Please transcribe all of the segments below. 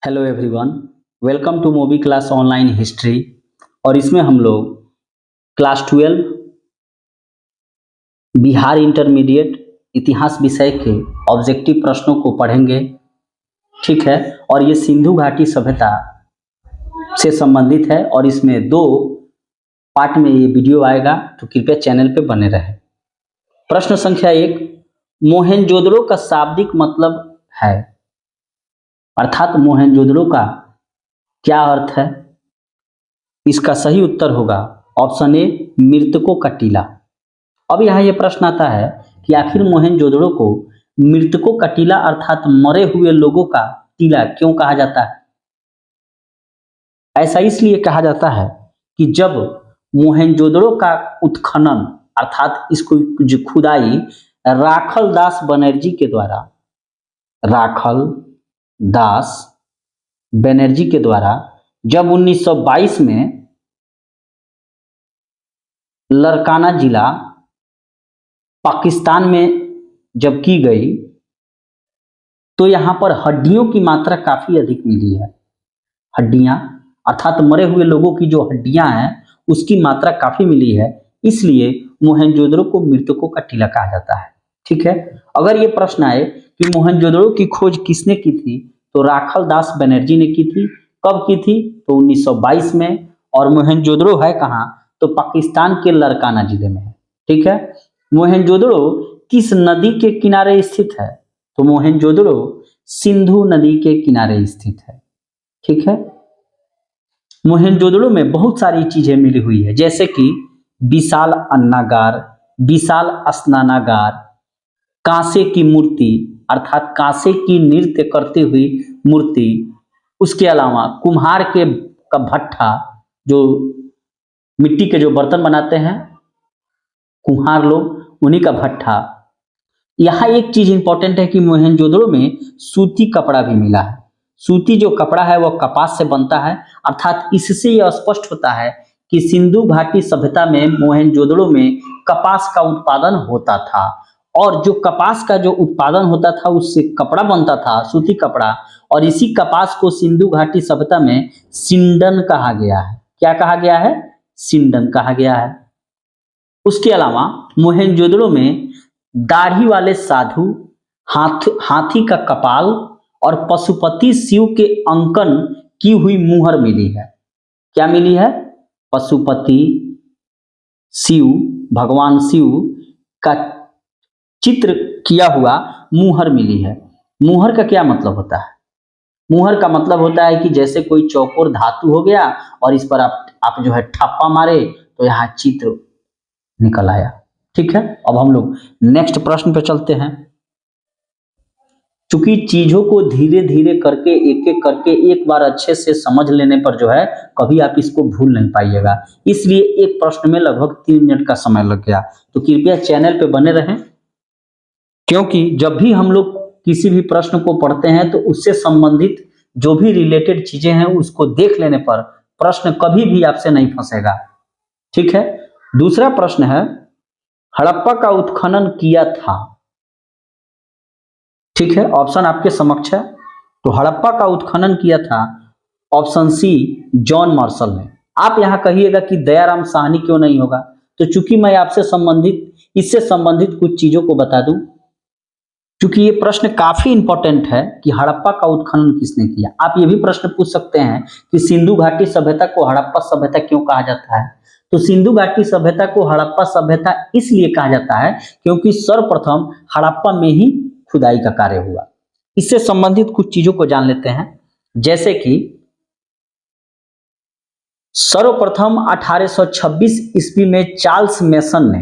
Hello everyone, welcome to movie class online history. और इसमें हम लोग क्लास 12 बिहार इंटरमीडिएट इतिहास विषय के ऑब्जेक्टिव प्रश्नों को पढ़ेंगे। ठीक है। और ये सिंधु घाटी सभ्यता से संबंधित है और इसमें दो पार्ट में ये वीडियो आएगा, तो कृपया चैनल पे बने रहें। प्रश्न संख्या 1, मोहेंजोदड़ो का शाब्दिक मतलब है, अर्थात मोहेंजोदड़ो का क्या अर्थ है। इसका सही उत्तर होगा ऑप्शन ए, मृतकों का टीला। अब यहाँ ये प्रश्न आता है कि आखिर मोहेंजोदड़ो को मृतकों का टीला अर्थात मरे हुए लोगों का टीला क्यों कहा जाता है। ऐसा इसलिए कहा जाता है कि जब मोहेंजोदड़ो का उत्खनन अर्थात इसको जो खुदाई राखल दास बनर्जी के द्वारा राखल दास बनर्जी के द्वारा जब 1922 में लरकाना जिला पाकिस्तान में जब की गई, तो यहाँ पर हड्डियों की मात्रा काफी अधिक मिली है। हड्डियां अर्थात मरे हुए लोगों की जो हड्डियां हैं उसकी मात्रा काफी मिली है, इसलिए मोहेंजोदड़ो को मृतकों का टीला कहा जाता है। ठीक है। अगर ये प्रश्न आए कि मोहेंजोदड़ो की खोज किसने की थी, तो राखल दास बनर्जी ने की थी। कब की थी, तो 1922 में। और मोहेंजोदड़ो है कहाँ, तो पाकिस्तान के लरकाना जिले में है। ठीक है। मोहेंजोदड़ो किस नदी के किनारे स्थित है, तो मोहेंजोदड़ो सिंधु नदी के किनारे स्थित है। ठीक है। मोहेंजोदड़ो में बहुत सारी चीजें मिली हुई है, जैसे कि विशाल अन्नागार, विशाल स्नानागार, कांसे की मूर्ति अर्थात कांसे की नृत्य करती हुई मूर्ति, उसके अलावा कुम्हार के का भट्ठा, जो मिट्टी के जो बर्तन बनाते हैं कुम्हार लोग, उन्हीं का भट्ठा। यहाँ एक चीज इंपॉर्टेंट है कि मोहेंजोदड़ो में सूती कपड़ा भी मिला है। सूती जो कपड़ा है वह कपास से बनता है, अर्थात इससे यह स्पष्ट होता है कि सिंधु घाटी सभ्यता में मोहेंजोदड़ो में कपास का उत्पादन होता था। और जो कपास का जो उत्पादन होता था उससे कपड़ा बनता था, सूती कपड़ा। और इसी कपास को सिंधु घाटी सभ्यता में सिंडन कहा गया है। क्या कहा गया है, सिंडन कहा गया है। उसके अलावा मोहेंजोदड़ो में दाढ़ी वाले साधु, हाथी का कपाल और पशुपति शिव के अंकन की हुई मुहर मिली है। क्या मिली है, पशुपति शिव, भगवान शिव का चित्र किया हुआ मुहर मिली है। मुहर का क्या मतलब होता है, मुहर का मतलब होता है कि जैसे कोई चौकोर धातु हो गया और इस पर आप जो है ठप्पा मारे तो यहाँ चित्र निकल आया। ठीक है। अब हम लोग नेक्स्ट प्रश्न पे चलते हैं। चूंकि चीजों को धीरे धीरे करके एक एक करके एक बार अच्छे से समझ लेने पर जो है कभी आप इसको भूल नहीं पाइएगा, इसलिए एक प्रश्न में लगभग 3 मिनट का समय लग गया। तो कृपया चैनल पे बने रहें, क्योंकि जब भी हम लोग किसी भी प्रश्न को पढ़ते हैं तो उससे संबंधित जो भी रिलेटेड चीजें हैं उसको देख लेने पर प्रश्न कभी भी आपसे नहीं फंसेगा। ठीक है। दूसरा प्रश्न है, हड़प्पा का उत्खनन किया था। ठीक है, ऑप्शन आपके समक्ष है। तो हड़प्पा का उत्खनन किया था ऑप्शन सी, जॉन मार्शल ने। आप यहां कहिएगा कि दयाराम साहनी क्यों नहीं होगा, तो चूंकि मैं आपसे संबंधित इससे संबंधित कुछ चीजों को बता दूं, क्योंकि ये प्रश्न काफी इंपॉर्टेंट है कि हड़प्पा का उत्खनन किसने किया। आप ये भी प्रश्न पूछ सकते हैं कि सिंधु घाटी सभ्यता को हड़प्पा सभ्यता क्यों कहा जाता है। तो सिंधु घाटी सभ्यता को हड़प्पा सभ्यता इसलिए कहा जाता है क्योंकि सर्वप्रथम हड़प्पा में ही खुदाई का कार्य हुआ। इससे संबंधित कुछ चीजों को जान लेते हैं, जैसे कि सर्वप्रथम 1826 ईस्वी में चार्ल्स मेसन ने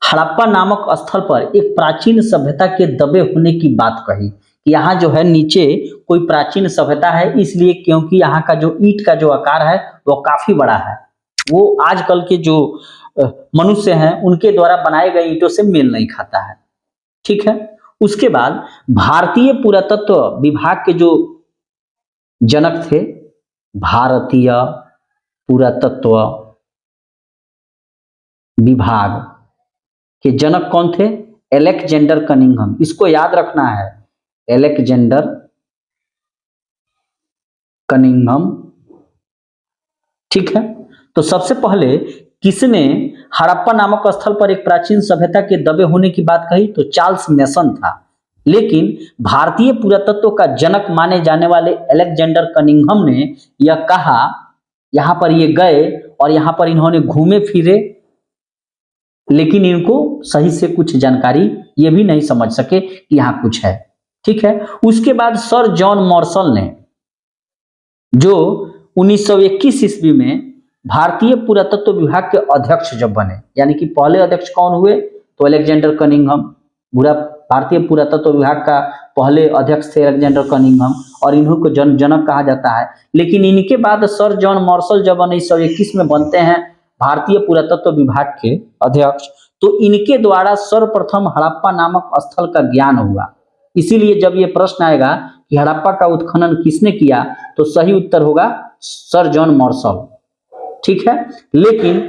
हड़प्पा नामक स्थल पर एक प्राचीन सभ्यता के दबे होने की बात कही कि यहाँ जो है नीचे कोई प्राचीन सभ्यता है, इसलिए क्योंकि यहाँ का जो ईंट का जो आकार है वो काफी बड़ा है, वो आजकल के जो मनुष्य हैं उनके द्वारा बनाए गए ईंटों से मेल नहीं खाता है। ठीक है। उसके बाद भारतीय पुरातत्व विभाग के जो जनक थे, भारतीय पुरातत्व विभाग के जनक कौन थे, एलेक्जेंडर कनिंघम। इसको याद रखना है, एलेक्जेंडर कनिंघम। ठीक है, तो सबसे पहले किसने हड़प्पा नामक स्थल पर एक प्राचीन सभ्यता के दबे होने की बात कही? तो चार्ल्स मेसन था। लेकिन भारतीय पुरातत्व का जनक माने जाने वाले अलेक्जेंडर कनिंघम ने यह कहा, यहां पर ये गए और यहां पर इन्होंने घूमे फिरे, लेकिन इनको सही से कुछ जानकारी ये भी नहीं समझ सके कि यहां कुछ है। ठीक है, उसके बाद सर जॉन मार्शल ने, जो 1921 ईस्वी में भारतीय पुरातत्व विभाग के अध्यक्ष जब बने, यानी कि पहले अध्यक्ष कौन हुए? तो अलेक्जेंडर कनिंघम। भारतीय पुरातत्व विभाग का पहले अध्यक्ष थे अलेक्जेंडर कनिंघम, और इन्हीं को जनक कहा जाता है। लेकिन इनके बाद सर जॉन मार्शल जब 1921 में बनते हैं भारतीय पुरातत्व विभाग के अध्यक्ष, तो इनके द्वारा सर्वप्रथम हड़प्पा नामक स्थल का ज्ञान हुआ। इसीलिए जब ये प्रश्न आएगा कि हड़प्पा का उत्खनन किसने किया, तो सही उत्तर होगा सर जॉन मार्शल। ठीक है, लेकिन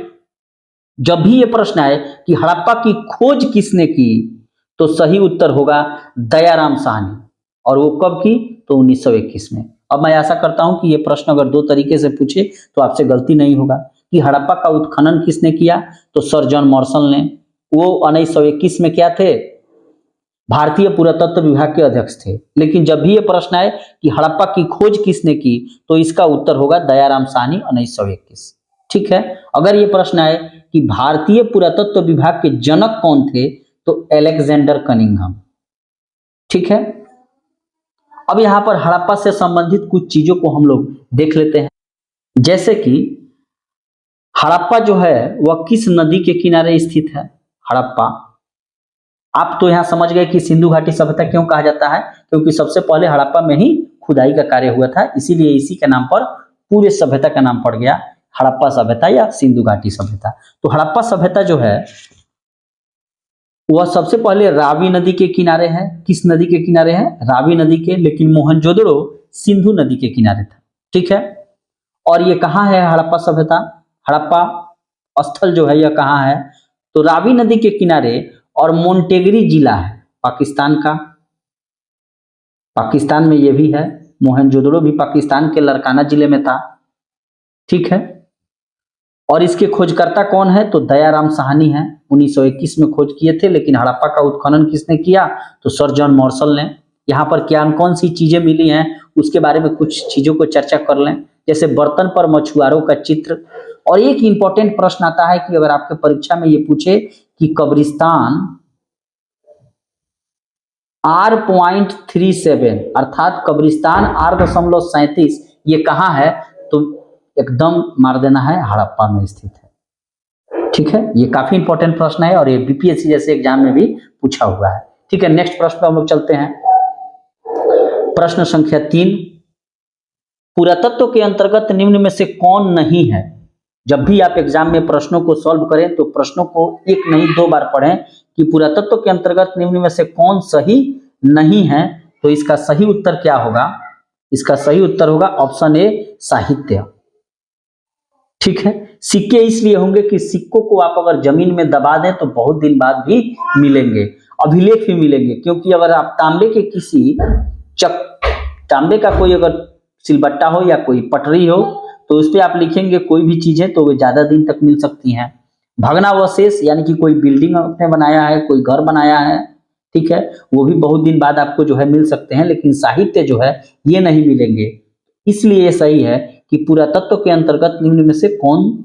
जब भी ये प्रश्न आए कि हड़प्पा की खोज किसने की, तो सही उत्तर होगा दयाराम साहनी। और वो कब की? तो 1921 में। अब मैं आशा करता हूं कि ये प्रश्न अगर दो तरीके से पूछे तो आपसे गलती नहीं होगा कि हड़प्पा का उत्खनन किसने किया, तो सर जॉन मार्शल ने। वो 1921 में क्या थे? भारतीय पुरातत्व विभाग के अध्यक्ष थे। लेकिन जब भी ये प्रश्न आए कि हड़प्पा की खोज किसने की, तो इसका उत्तर होगा दयाराम साहनी 1921। ठीक है, अगर ये प्रश्न आए कि भारतीय पुरातत्व विभाग के जनक कौन थे, तो अलेक्जेंडर कनिंघम। ठीक है, अब यहां पर हड़प्पा से संबंधित कुछ चीजों को हम लोग देख लेते हैं। जैसे कि हड़प्पा जो है वह किस नदी के किनारे स्थित है? हड़प्पा, आप तो यहां समझ गए कि सिंधु घाटी सभ्यता क्यों कहा जाता है, क्योंकि सबसे पहले हड़प्पा में ही खुदाई का कार्य हुआ था, इसीलिए इसी के नाम पर पूरे सभ्यता का नाम पड़ गया हड़प्पा सभ्यता या सिंधु घाटी सभ्यता। तो हड़प्पा सभ्यता जो है वह सबसे पहले रावी नदी के किनारे है। किस नदी के किनारे है? रावी नदी के। लेकिन मोहनजोदड़ो सिंधु नदी के किनारे था। ठीक है, और ये कहाँ है हड़प्पा सभ्यता? हड़प्पा स्थल जो है यह कहाँ है? तो रावी नदी के किनारे, और मोंटेगरी जिला है पाकिस्तान का। पाकिस्तान में ये भी है। मोहनजोदड़ो भी पाकिस्तान के लरकाना जिले में था। ठीक है, और इसके खोजकर्ता कौन है? तो दयाराम साहनी है। 1921 में खोज किए थे। लेकिन हड़प्पा का उत्खनन किसने किया? तो सर जॉन मार्शल ने। यहाँ पर क्या कौन सी चीजें मिली हैं उसके बारे में कुछ चीजों को चर्चा कर लें। जैसे बर्तन पर मछुआरों का चित्र, और एक इंपॉर्टेंट प्रश्न आता है कि अगर आपके परीक्षा में ये पूछे कि कब्रिस्तान R.37 अर्थात कब्रिस्तान R.37 ये कहाँ है, तो एकदम मार देना है हड़प्पा में स्थित है। ठीक है, ये काफी इंपॉर्टेंट प्रश्न है और ये बीपीएससी जैसे एग्जाम में भी पूछा हुआ है। ठीक है, नेक्स्ट प्रश्न पे हम लोग चलते हैं। प्रश्न संख्या 3, पुरातत्व के अंतर्गत निम्न में से कौन नहीं है? जब भी आप एग्जाम में प्रश्नों को सॉल्व करें तो प्रश्नों को एक नहीं दो बार पढ़ें कि पुरातत्व के अंतर्गत निम्न में से कौन सही नहीं है। तो इसका सही उत्तर क्या होगा? इसका सही उत्तर होगा ऑप्शन ए साहित्य। ठीक है, सिक्के इसलिए होंगे कि सिक्कों को आप अगर जमीन में दबा दें तो बहुत दिन बाद भी मिलेंगे, अभिलेख भी मिलेंगे। क्योंकि अगर आप तांबे का कोई अगर सिलबट्टा हो या कोई पटरी हो तो उस पर आप लिखेंगे कोई भी चीजें तो वे ज्यादा दिन तक मिल सकती हैं। भग्नावशेष यानी कि कोई बिल्डिंग आपने बनाया है, कोई घर बनाया है, ठीक है, वो भी बहुत दिन बाद आपको जो है मिल सकते हैं। लेकिन साहित्य जो है ये नहीं मिलेंगे। इसलिए ये सही है कि पुरातत्व के अंतर्गत निम्न में से कौन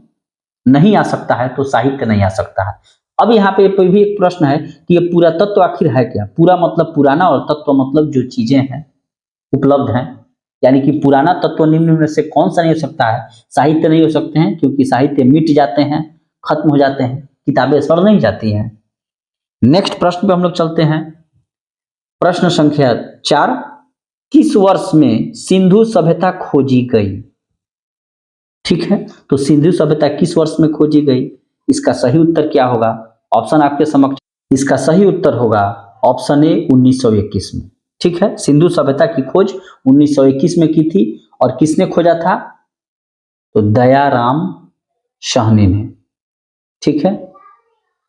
नहीं आ सकता है, तो साहित्य नहीं आ सकता है। अब यहाँ पे भी एक प्रश्न है कि ये पुरातत्व आखिर है क्या? पूरा मतलब पुराना और तत्व मतलब जो चीजें हैं उपलब्ध हैं, यानी कि पुराना तत्व निम्न में से कौन सा नहीं हो सकता है? साहित्य नहीं हो सकते हैं, क्योंकि साहित्य मिट जाते हैं, खत्म हो जाते हैं, किताबें सड़ नहीं जाती हैं। नेक्स्ट प्रश्न पे हम लोग चलते हैं। प्रश्न संख्या 4, किस वर्ष में सिंधु सभ्यता खोजी गई? ठीक है, तो सिंधु सभ्यता किस वर्ष में खोजी गई? इसका सही उत्तर क्या होगा? ऑप्शन आपके समक्ष। इसका सही उत्तर होगा ऑप्शन ए 1921 में। ठीक है, सिंधु सभ्यता की खोज 1921 में की थी। और किसने खोजा था? तो दयाराम साहनी ने। ठीक है,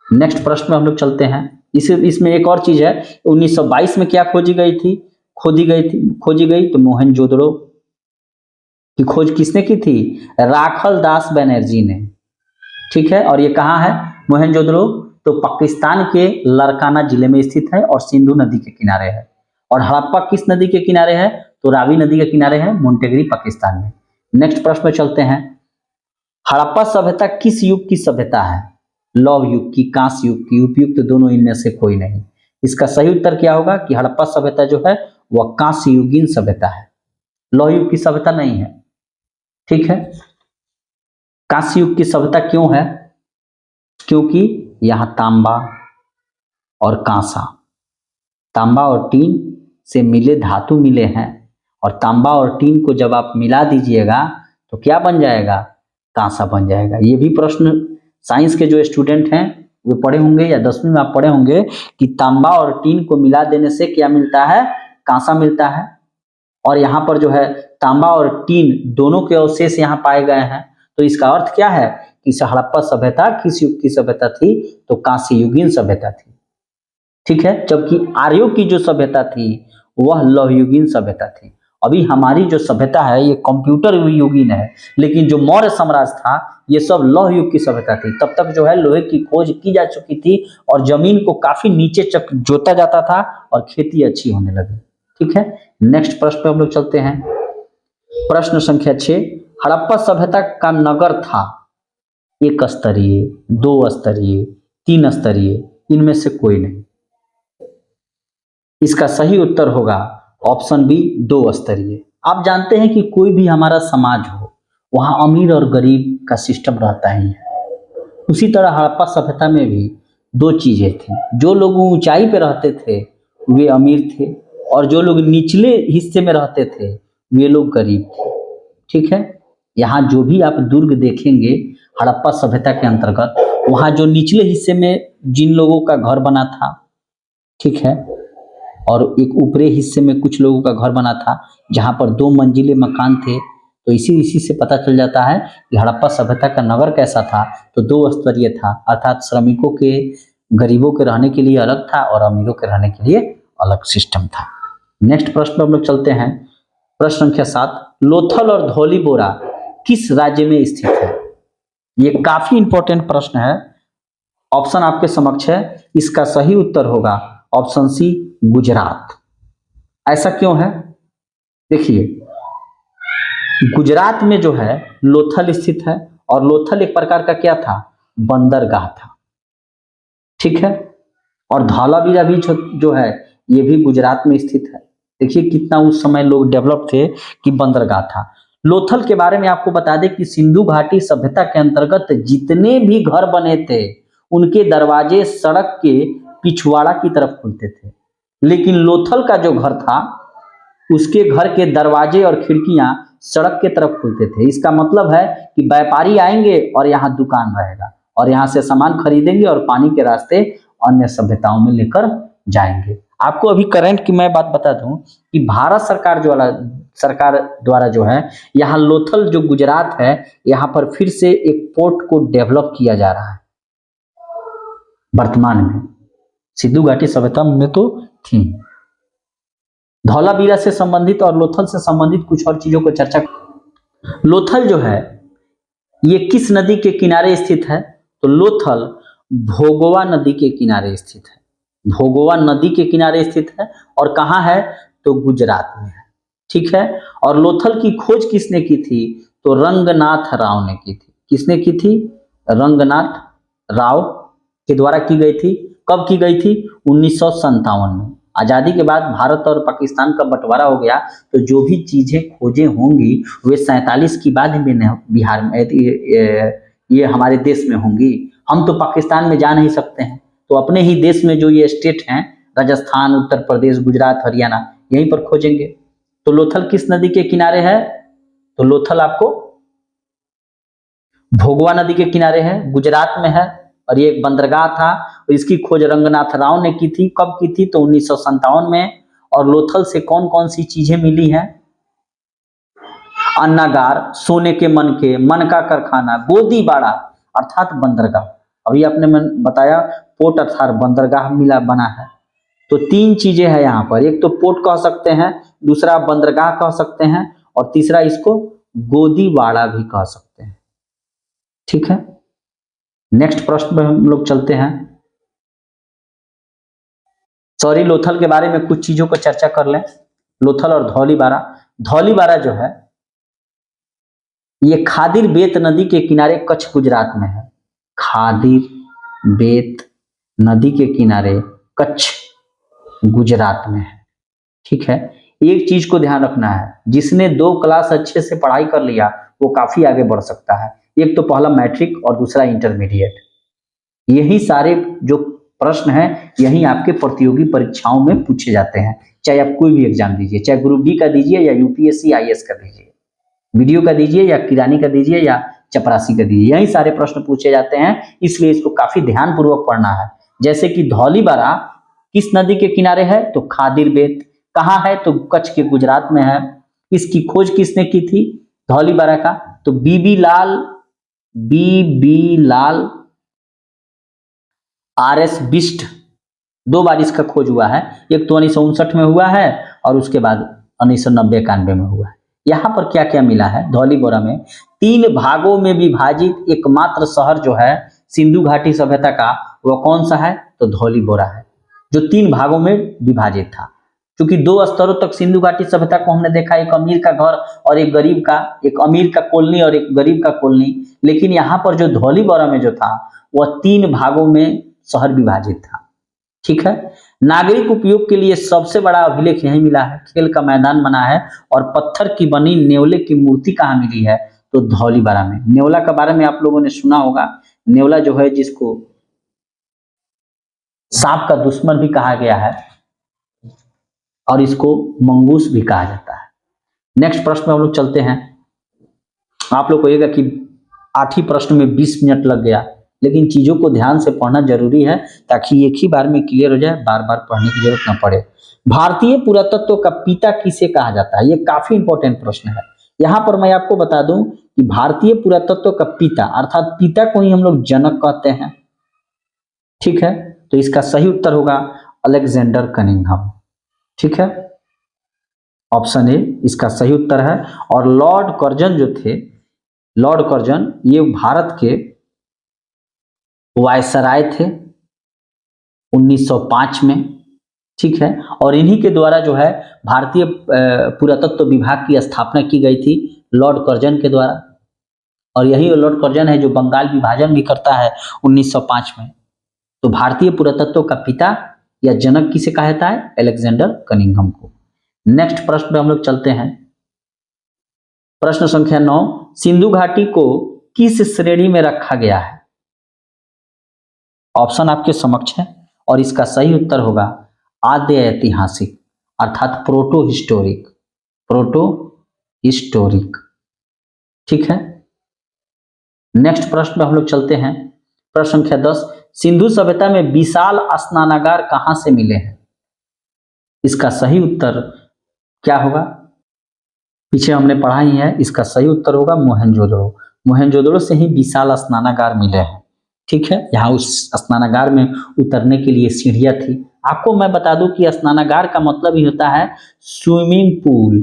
नेक्स्ट प्रश्न में हम लोग चलते हैं। इसमें एक और चीज है, 1922 में क्या खोजी गई तो मोहनजोदड़ो। की खोज किसने की थी? राखल दास बनर्जी ने। ठीक है, और ये कहाँ है? मोहनजोदड़ो तो पाकिस्तान के लरकाना जिले में स्थित है और सिंधु नदी के किनारे है। और हड़प्पा किस नदी के किनारे है? तो रावी नदी के किनारे है, मोंटेगरी पाकिस्तान में। नेक्स्ट प्रश्न में चलते हैं। हड़प्पा सभ्यता किस युग की सभ्यता है? लौह युग की, कांस्य युग की, उपयुक्त दोनों इनमें से कोई नहीं। इसका सही उत्तर क्या होगा कि हड़प्पा सभ्यता जो है वह कांस्य युगीन सभ्यता है, लौह युग की सभ्यता नहीं है। ठीक है, कांस्य युग की सभ्यता क्यों है? क्योंकि यहां तांबा और कांसा, तांबा और टीन से मिले धातु मिले हैं, और तांबा और टीन को जब आप मिला दीजिएगा तो क्या बन जाएगा? कांसा बन जाएगा। ये भी प्रश्न साइंस के जो स्टूडेंट हैं वे पढ़े होंगे, या 10वीं में आप पढ़े होंगे कि तांबा और टीन को मिला देने से क्या मिलता है? कांसा मिलता है। और यहाँ पर जो है तांबा और टीन दोनों के अवशेष यहाँ पाए गए हैं, तो इसका अर्थ क्या है कि हड़प्पा सभ्यता किस युग की सभ्यता थी? तो कांस्य युगीन सभ्यता थी। ठीक है, जबकि आर्यों की जो सभ्यता थी वह लौह युगीन सभ्यता थी। अभी हमारी जो सभ्यता है ये कंप्यूटर युगीन है, लेकिन जो मौर्य साम्राज्य था ये सब लौह युग की सभ्यता थी। तब तक जो है लोहे की खोज की जा चुकी थी और जमीन को काफी नीचे जोता जाता था और खेती अच्छी होने लगी। ठीक है, नेक्स्ट प्रश्न पे हम लोग चलते हैं। प्रश्न संख्या 6, हड़प्पा सभ्यता का नगर था एक स्तरीय, दो स्तरीय, तीन स्तरीय, इनमें से कोई नहीं। इसका सही उत्तर होगा ऑप्शन बी, दो स्तरीय। आप जानते हैं कि कोई भी हमारा समाज हो वहां अमीर और गरीब का सिस्टम रहता ही है। उसी तरह हड़प्पा सभ्यता में भी दो चीजें थी। जो लोग ऊंचाई पे रहते थे वे अमीर थे, और जो लोग निचले हिस्से में रहते थे वे लोग गरीब थे। ठीक है, यहाँ जो भी आप दुर्ग देखेंगे हड़प्पा सभ्यता के अंतर्गत, वहाँ जो निचले हिस्से में जिन लोगों का घर बना था, ठीक है, और एक ऊपरी हिस्से में कुछ लोगों का घर बना था जहाँ पर 2 मंजिले मकान थे, तो इसी से पता चल जाता है कि हड़प्पा सभ्यता का नगर कैसा था। तो 2 स्तरीय था, अर्थात श्रमिकों के, गरीबों के रहने के लिए अलग था और अमीरों के रहने के लिए अलग सिस्टम था। नेक्स्ट प्रश्न पर हम लोग चलते हैं। प्रश्न संख्या 7, लोथल और धौलीबोरा किस राज्य में स्थित है? ये काफी इंपॉर्टेंट प्रश्न है। ऑप्शन आपके समक्ष है। इसका सही उत्तर होगा ऑप्शन सी, गुजरात। ऐसा क्यों है? देखिए, गुजरात में जो है लोथल स्थित है, और लोथल एक प्रकार का क्या था? बंदरगाह था। ठीक है, और धौलावीरा भी जो है ये भी गुजरात में स्थित है। देखिए कितना उस समय लोग डेवलप थे कि बंदरगाह था। लोथल के बारे में आपको बता दें कि सिंधु घाटी सभ्यता के अंतर्गत जितने भी घर बने थे उनके दरवाजे सड़क के पिछवाड़ा की तरफ खुलते थे, लेकिन लोथल का जो घर था उसके घर के दरवाजे और खिड़कियां सड़क के तरफ खुलते थे। इसका मतलब है कि व्यापारी आएंगे और यहाँ दुकान रहेगा, और यहाँ से सामान खरीदेंगे और पानी के रास्ते अन्य सभ्यताओं में लेकर जाएंगे। आपको अभी करंट की मैं बात बता दूं कि भारत सरकार द्वारा जो है यहाँ लोथल जो गुजरात है यहाँ पर फिर से एक पोर्ट को डेवलप किया जा रहा है वर्तमान में। सिंधु घाटी सभ्यता में तो थी। धौलावीरा से संबंधित और लोथल से संबंधित कुछ और चीजों को चर्चा। लोथल जो है ये किस नदी के किनारे स्थित है? तो लोथल भोगोवा नदी के किनारे स्थित है। भोगोवा नदी के किनारे स्थित है, और कहाँ है? तो गुजरात में है। ठीक है, और लोथल की खोज किसने की थी? तो रंगनाथ राव ने की थी। किसने की थी? रंगनाथ राव के द्वारा की गई थी। कब की गई थी? 1957 में। आजादी के बाद भारत और पाकिस्तान का बंटवारा हो गया, तो जो भी चीजें खोजें होंगी वे 47 की बाद में बिहार में ये हमारे देश में होंगी। हम तो पाकिस्तान में जा नहीं सकते हैं, तो अपने ही देश में जो ये स्टेट हैं, राजस्थान, उत्तर प्रदेश, गुजरात, हरियाणा, यहीं पर खोजेंगे। तो लोथल किस नदी के किनारे है? तो लोथल आपको भोगवा नदी के किनारे है, गुजरात में है, और ये एक बंदरगाह था। और इसकी खोज रंगनाथ राव ने की थी। कब की थी? तो 1957 में। और लोथल से कौन कौन सी चीजें मिली हैं? अन्नागार, सोने के मन का कारखाना, गोदीबाड़ा अर्थात बंदरगाह। अभी आपने बताया पोर्ट अर्थात बंदरगाह मिला बना है। तो 3 चीजें हैं यहाँ पर। एक तो पोर्ट कह सकते हैं, दूसरा बंदरगाह कह सकते हैं, और तीसरा इसको गोदीवाड़ा भी कह सकते हैं। ठीक है, नेक्स्ट प्रश्न पे हम लोग चलते हैं। सॉरी, लोथल के बारे में कुछ चीजों को चर्चा कर लें। लोथल और धौलीबारा। धौलीबारा जो है ये खादिर बेत नदी के किनारे कच्छ गुजरात में है। खादिर बेत नदी के किनारे कच्छ गुजरात में है। ठीक है, एक चीज को ध्यान रखना है, जिसने 2 क्लास अच्छे से पढ़ाई कर लिया वो काफी आगे बढ़ सकता है। एक तो पहला मैट्रिक और दूसरा इंटरमीडिएट। यही सारे जो प्रश्न हैं यही आपके प्रतियोगी परीक्षाओं में पूछे जाते हैं, चाहे आप कोई भी एग्जाम दीजिए, चाहे ग्रुप डी का दीजिए या यूपीएससी आईएएस का दीजिए, वीडियो का दीजिए या किरानी का दीजिए या चपरासी का दीजिए, यही सारे प्रश्न पूछे जाते हैं। इसलिए इसको काफी ध्यान पूर्वक पढ़ना है। जैसे कि धौलीबारा किस नदी के किनारे है, तो खादिर बेत। कहाँ है, तो कच्छ के गुजरात में है। इसकी खोज किसने की थी, धौलीबारा का, तो बीबी लाल RS बिष्ट। 2 बार इसका खोज हुआ है, एक तो 1959 में हुआ है और उसके बाद 1990-91 में हुआ है। यहाँ पर क्या क्या मिला है, धौलीबारा में 3 भागों में विभाजित एकमात्र शहर जो है सिंधु घाटी सभ्यता का, वह कौन सा है, तो धौलीबारा है, जो 3 भागों में विभाजित था। क्योंकि 2 स्तरों तक सिंधु घाटी सभ्यता को हमने देखा, एक अमीर का घर और एक गरीब का, एक अमीर का कॉलोनी और एक गरीब का कॉलोनी। लेकिन यहाँ पर जो धौलीबारा में जो था वह 3 भागों में शहर विभाजित था। ठीक है, नागरिक उपयोग के लिए सबसे बड़ा अभिलेख यही मिला है, खेल का मैदान बना है। और पत्थर की बनी नेवले की मूर्ति कहाँ मिली है, तो धौलीबारा में। नेवला के बारे में आप लोगों ने सुना होगा। नेवला जो है जिसको सांप का दुश्मन भी कहा गया है और इसको मंगूस भी कहा जाता है। नेक्स्ट प्रश्न में हम लोग चलते हैं। आप लोग कहिएगा कि 8 ही प्रश्न में 20 मिनट लग गया, लेकिन चीजों को ध्यान से पढ़ना जरूरी है ताकि एक ही बार में क्लियर हो जाए, बार बार पढ़ने की जरूरत ना पड़े। भारतीय पुरातत्व का पिता किसे कहा जाता है, ये काफी इंपॉर्टेंट प्रश्न है। यहां पर मैं आपको बता दूं कि भारतीय पुरातत्व का पिता अर्थात पिता को ही हम लोग जनक कहते हैं। ठीक है, तो इसका सही उत्तर होगा अलेक्जेंडर कनिंघम। ठीक है, ऑप्शन ए इसका सही उत्तर है। और लॉर्ड कर्जन जो थे, लॉर्ड कर्जन ये भारत के वायसराय थे 1905 में। ठीक है, और इन्हीं के द्वारा जो है भारतीय पुरातत्व विभाग की स्थापना की गई थी, लॉर्ड कर्जन के द्वारा। और यही लॉर्ड कर्जन है जो बंगाल विभाजन भी करता है 1905 में। तो भारतीय पुरातत्व का पिता या जनक किसे कहा जाता है, अलेक्जेंडर कनिंघम को। नेक्स्ट प्रश्न पे हम लोग चलते हैं। प्रश्न संख्या 9, सिंधु घाटी को किस श्रेणी में रखा गया है। ऑप्शन आपके समक्ष है और इसका सही उत्तर होगा आद्य ऐतिहासिक अर्थात प्रोटो हिस्टोरिक। Proto historic. ठीक है, नेक्स्ट प्रश्न पे हम लोग चलते हैं। प्रश्न संख्या 10, सिंधु सभ्यता में विशाल स्नानागार कहां से मिले हैं। इसका सही उत्तर क्या होगा, पीछे हमने पढ़ा ही है। इसका सही उत्तर होगा मोहनजोदड़ो। मोहनजोदड़ो से ही विशाल स्नानागार मिले हैं। ठीक है, यहाँ उस स्नानागार में उतरने के लिए सीढ़ियां थी। आपको मैं बता दूं कि स्नानागार का मतलब ही होता है स्विमिंग पूल।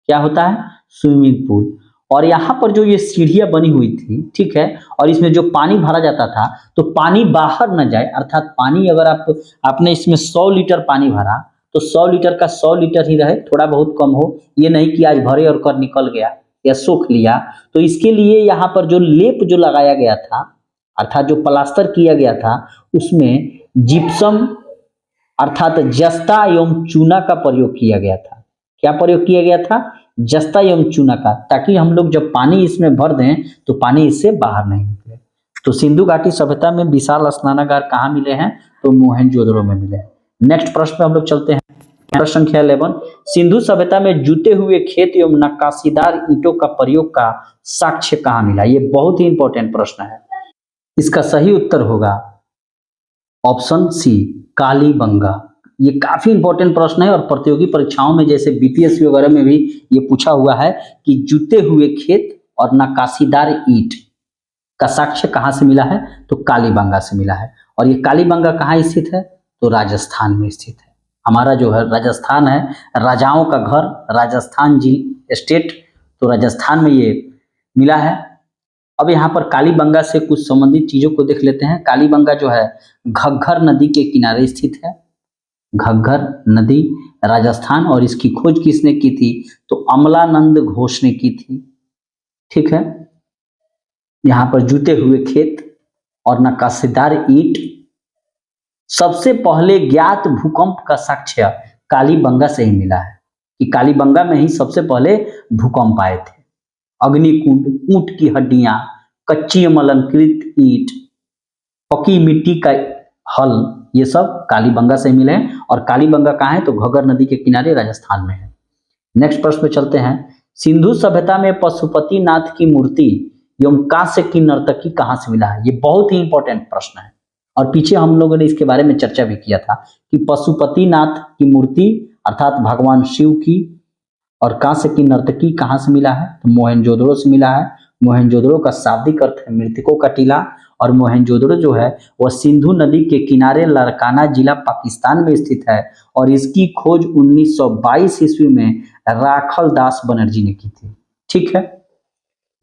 क्या होता है, स्विमिंग पूल। और यहाँ पर जो ये सीढ़ियां बनी हुई थी, ठीक है, और इसमें जो पानी भरा जाता था तो पानी बाहर न जाए, अर्थात पानी अगर आपने इसमें 100 लीटर पानी भरा तो 100 लीटर का 100 लीटर ही रहे, थोड़ा बहुत कम हो। ये नहीं कि आज भरे और कर निकल गया या सोख लिया। तो इसके लिए यहाँ पर जो लेप जो लगाया गया था अर्थात जो प्लास्टर किया गया था उसमें जिप्सम अर्थात जस्ता एवं चूना का प्रयोग किया गया था। क्या प्रयोग किया गया था, जस्ता एवं चूना का, ताकि हम लोग जब पानी इसमें भर दें तो पानी इससे बाहर नहीं निकले। तो सिंधु घाटी सभ्यता में विशाल स्नानागार कहाँ मिले हैं, तो मोहनजोदड़ो में मिले हैं। नेक्स्ट प्रश्न पे हम लोग चलते हैं। प्रश्न संख्या 11, सिंधु सभ्यता में जुते हुए खेत एवं नक्काशीदार ईंटों का प्रयोग का साक्ष्य कहाँ मिला। ये बहुत ही इंपॉर्टेंट प्रश्न है। इसका सही उत्तर होगा ऑप्शन सी कालीबंगा। ये काफी इंपॉर्टेंट प्रश्न है और प्रतियोगी परीक्षाओं में जैसे बीपीएससी वगैरह में भी ये पूछा हुआ है कि जुते हुए खेत और नक्काशीदार ईंट का साक्ष्य कहाँ से मिला है, तो कालीबंगा से मिला है। और ये कालीबंगा कहाँ स्थित है, तो राजस्थान में स्थित है। हमारा जो है राजस्थान है, राजाओं का घर, राजस्थान स्टेट तो राजस्थान में ये मिला है। अब यहाँ पर कालीबंगा से कुछ संबंधित चीजों को देख लेते हैं। कालीबंगा जो है घग्गर नदी के किनारे स्थित है, घग्गर नदी राजस्थान, और इसकी खोज किसने की थी? तो अमलानंद घोष ने की थी। ठीक है, यहाँ पर जुते हुए खेत और नक्काशीदार ईंट। सबसे पहले ज्ञात भूकंप का साक्ष्य कालीबंगा से ही मिला है कि कालीबंगा में ही सबसे पहले भूकंप आए थे। अग्निकुंड, ऊंट की हड्डियां, कच्ची अमलंकृत ईंट, पकी मिट्टी का हल, ये सब कालीबंगा से मिले हैं। और कालीबंगा कहाँ है? तो घग्गर नदी के किनारे राजस्थान में है। नेक्स्ट प्रश्न पे चलते हैं। सिंधु सभ्यता में पशुपति नाथ की मूर्ति एवं कांस्य की नर्तकी कहाँ से मिला है? ये बहुत ही इंपॉर्टेंट प्रश्न है और पीछे हम लोगों ने इसके बारे में चर्चा भी किया था कि पशुपति नाथ की मूर्ति अर्थात भगवान शिव की और कांस्य की नर्तकी कहाँ से मिला है? तो मोहनजोदड़ो से मिला है। मोहनजोदड़ो का शाब्दिक अर्थ है मृतकों का टीला, और मोहनजोदड़ो जो है वह सिंधु नदी के किनारे लारकाना जिला पाकिस्तान में स्थित है और इसकी खोज 1922 ईस्वी में राखल दास बनर्जी ने की थी। ठीक है,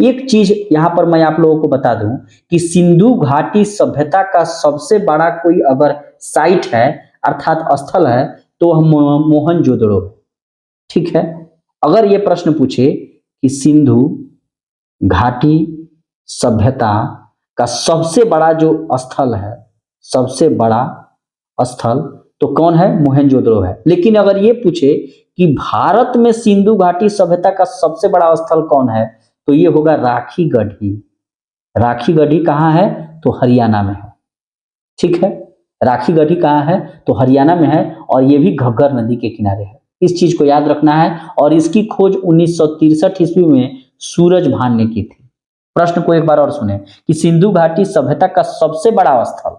एक चीज यहां पर मैं आप लोगों को बता दूं कि सिंधु घाटी सभ्यता का सबसे बड़ा कोई अगर साइट है अर्थात स्थल है तो वह मोहनजोदड़ो है। ठीक है, अगर ये प्रश्न पूछे कि सिंधु घाटी सभ्यता का सबसे बड़ा जो स्थल है, सबसे बड़ा स्थल, तो कौन है? मोहनजोदड़ो है। लेकिन अगर ये पूछे कि भारत में सिंधु घाटी सभ्यता का सबसे बड़ा स्थल कौन है, तो ये होगा राखी गढ़ी। राखी गढ़ी कहाँ है? तो हरियाणा में है। ठीक है, राखी गढ़ी कहाँ है? तो हरियाणा में है और ये भी घग्गर नदी के किनारे है। इस चीज को याद रखना है। और इसकी खोज 1963 ईस्वी में सूरज भान ने की थी। प्रश्न को एक बार और सुने कि सिंधु घाटी सभ्यता का सबसे बड़ा स्थल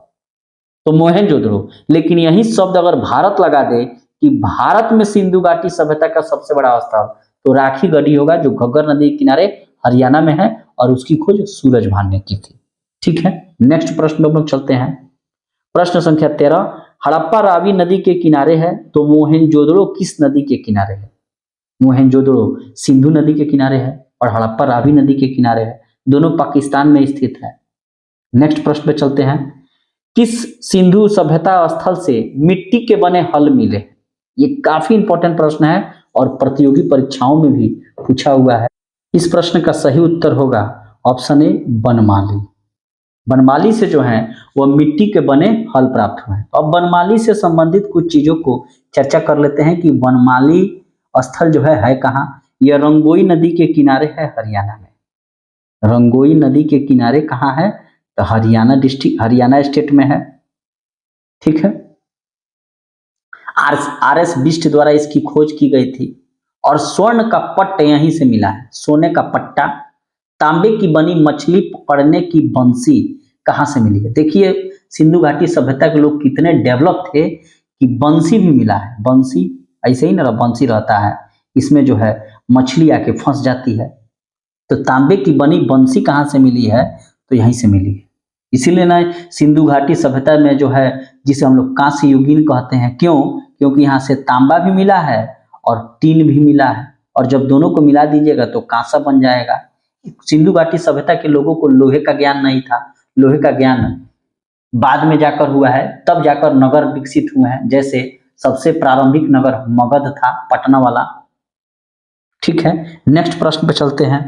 तो मोहनजोदड़ो, लेकिन यही शब्द अगर भारत लगा दे कि भारत में सिंधु घाटी सभ्यता का सबसे बड़ा स्थल, तो राखी गढ़ी होगा जो घग्गर नदी के किनारे हरियाणा में है और उसकी खोज सूरज भान ने की थी। ठीक है, नेक्स्ट प्रश्न में हम लोग चलते हैं। प्रश्न संख्या 13, हड़प्पा रावी नदी के किनारे है तो मोहनजोदड़ो किस नदी के किनारे है? मोहनजोदड़ो सिंधु नदी के किनारे है और हड़प्पा रावी नदी के किनारे है, दोनों पाकिस्तान में स्थित है। नेक्स्ट प्रश्न पे चलते हैं। किस सिंधु सभ्यता स्थल से मिट्टी के बने हल मिले? ये काफी इंपॉर्टेंट प्रश्न है और प्रतियोगी परीक्षाओं में भी पूछा हुआ है। इस प्रश्न का सही उत्तर होगा ऑप्शन ए, बनमाली। बनमाली से जो है वह मिट्टी के बने हल प्राप्त हुए हैं। अब बनमाली से संबंधित कुछ चीजों को चर्चा कर लेते हैं कि बनमाली स्थल जो है कहाँ? यह रंगोई नदी के किनारे है हरियाणा में। रंगोई नदी के किनारे कहाँ है? तो हरियाणा डिस्ट्रिक्ट, हरियाणा स्टेट में है। ठीक है, आर एस बिष्ट द्वारा इसकी खोज की गई थी और स्वर्ण का पट्ट यहीं से मिला है, सोने का पट्टा। तांबे की बनी मछली पकड़ने की बंसी कहाँ से मिली है? देखिए सिंधु घाटी सभ्यता के लोग कितने डेवलप थे कि बंसी भी मिला है। बंसी ऐसे ही ना बंसी रहता है, इसमें जो है मछली आके फंस जाती है। तो तांबे की बनी बंसी कहाँ से मिली है? तो यहीं से मिली है। इसीलिए ना सिंधु घाटी सभ्यता में जो है जिसे हम लोग कांस्य युगीन कहते हैं, क्यों? क्योंकि यहाँ से तांबा भी मिला है और टीन भी मिला है, और जब दोनों को मिला दीजिएगा तो कांसा बन जाएगा। सिंधु घाटी सभ्यता के लोगों को लोहे का ज्ञान नहीं था। लोहे का ज्ञान बाद में जाकर हुआ है, तब जाकर नगर विकसित हुए हैं। जैसे सबसे प्रारंभिक नगर मगध था, पटना वाला। ठीक है, नेक्स्ट प्रश्न पे चलते हैं,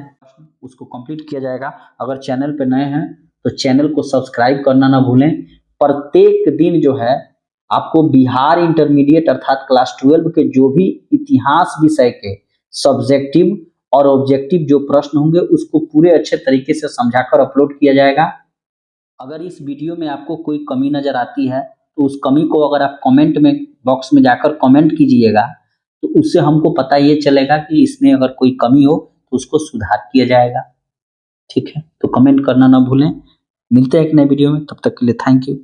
उसको कंप्लीट किया जाएगा। अगर चैनल पे नए हैं तो चैनल को सब्सक्राइब करना ना भूलें। प्रत्येक दिन जो है आपको बिहार इंटरमीडिएट अर्थात क्लास 12 के जो भी इतिहास विषय के सब्जेक्टिव और ऑब्जेक्टिव जो प्रश्न होंगे उसको पूरे अच्छे तरीके से समझाकर अपलोड किया जाएगा। अगर इस वीडियो में आपको कोई कमी नजर आती है तो उस कमी को अगर आप कमेंट में बॉक्स में जाकर कमेंट कीजिएगा तो उससे हमको पता ये चलेगा कि इसमें अगर कोई कमी हो तो उसको सुधार किया जाएगा। ठीक है, तो कमेंट करना ना भूलें। मिलते हैं एक नए वीडियो में, तब तक के लिए थैंक यू।